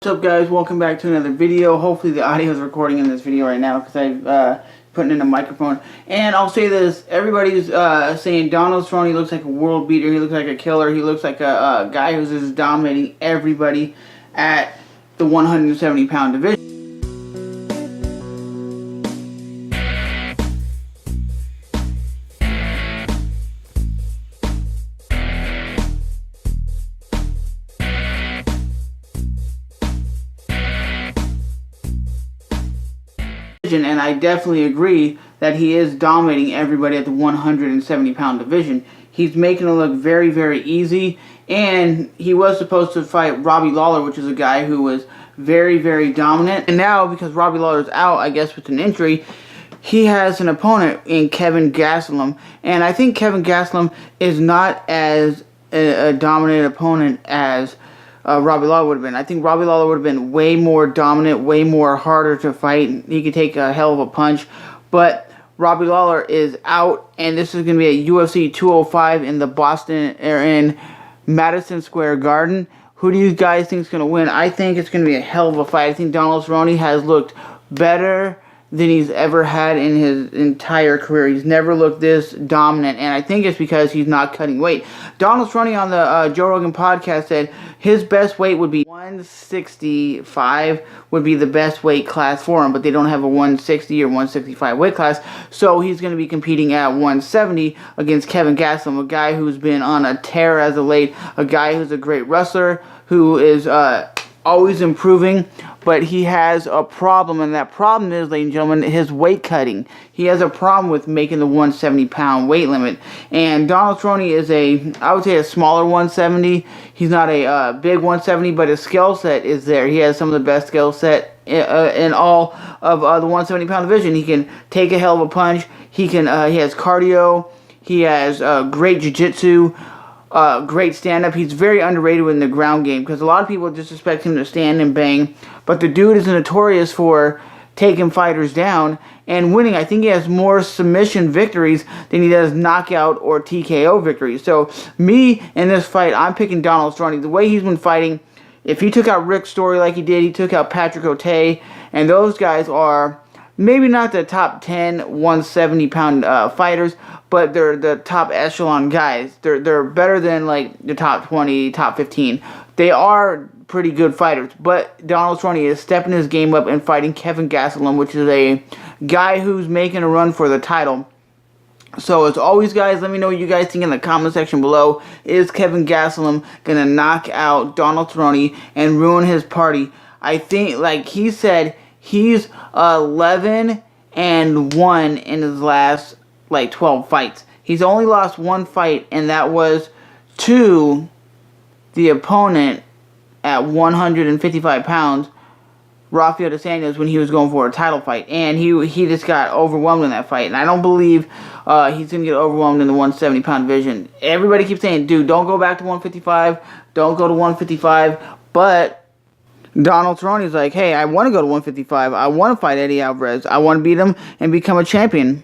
What's up, guys? Welcome back to another video. Hopefully the audio is recording in this video right now because I'm putting in a microphone. And I'll say this, everybody's saying Donald Cerrone looks like a world beater, he looks like a killer, he looks like a guy who's just dominating everybody at the 170-pound division. And I definitely agree that he is dominating everybody at the 170-pound division. He's making it look very, very easy. And he was supposed to fight Robbie Lawler, which is a guy who was very, very dominant. And now, because Robbie Lawler's out, I guess with an injury, he has an opponent in Kelvin Gastelum. And I think Kelvin Gastelum is not as a dominant opponent as Robbie Lawler would have been. I think Robbie Lawler would have been way more dominant, way more harder to fight. He could take a hell of a punch. But Robbie Lawler is out, and this is going to be at UFC 205 in the Boston, or in Madison Square Garden. Who do you guys think is going to win? I think it's going to be a hell of a fight. I think Donald Cerrone has looked better than he's ever had in his entire career. He's never looked this dominant, and I think it's because he's not cutting weight. Donald Cerrone on the Joe Rogan podcast said his best weight would be 165 would be the best weight class for him, but they don't have a 160 or 165 weight class, so he's going to be competing at 170 against Kelvin Gastelum, a guy who's been on a tear as of late, a guy who's a great wrestler, who is always improving, but he has a problem, and that problem is, ladies and gentlemen, his weight cutting. He has a problem with making the 170-pound weight limit, and Donald Cerrone is I would say a smaller 170. He's not a big 170, but his skill set is there. He has some of the best skill set in all of the 170-pound division. He can take a hell of a punch. He has cardio. He has great jiu-jitsu. Great stand-up. He's very underrated in the ground game because a lot of people just expect him to stand and bang, but the dude is notorious for taking fighters down and winning. I think he has more submission victories than he does knockout or TKO victories. So me in this fight, I'm picking Donald Cerrone. The way he's been fighting, if he took out Rick Story like he did, he took out Patrick O'Tay, and those guys are maybe not the top 10 170-pound fighters, but they're the top echelon guys. They're better than like the top 20, top 15. They are pretty good fighters, but Donald Cerrone is stepping his game up and fighting Kelvin Gastelum, which is a guy who's making a run for the title. So as always, guys, let me know what you guys think in the comment section below. Is Kelvin Gastelum going to knock out Donald Cerrone and ruin his party? I think, like he said, he's 11-1 in his last 12 fights. He's only lost one fight, and that was to the opponent at 155 pounds, Rafael dos Anjos, when he was going for a title fight. And he just got overwhelmed in that fight. And I don't believe he's going to get overwhelmed in the 170-pound division. Everybody keeps saying, dude, don't go back to 155. Don't go to 155. But Donald Cerrone's like, hey, I want to go to 155. I want to fight Eddie Alvarez. I want to beat him and become a champion.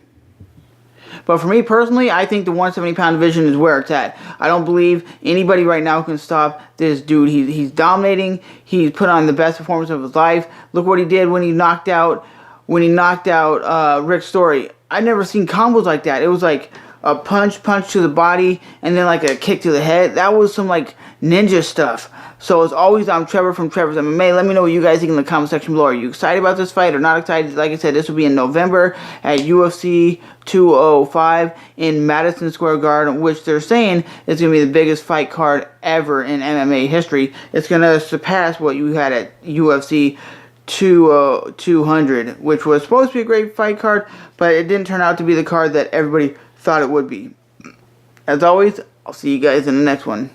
But for me personally, I think the 170-pound division is where it's at. I don't believe anybody right now can stop this dude. He's dominating. He's put on the best performance of his life. Look what he did when he knocked out Rick Story. I've never seen combos like that. It was like a punch to the body and then like a kick to the head. That was some like ninja stuff. So as always, I'm Trevor from Trevor's MMA. Let me know what you guys think in the comment section below. Are you excited about this fight or not excited? Like I said, this will be in November at UFC 205 in Madison Square Garden, which they're saying is going to be the biggest fight card ever in MMA history. It's going to surpass what you had at UFC 200, which was supposed to be a great fight card, but it didn't turn out to be the card that everybody thought it would be. As always, I'll see you guys in the next one.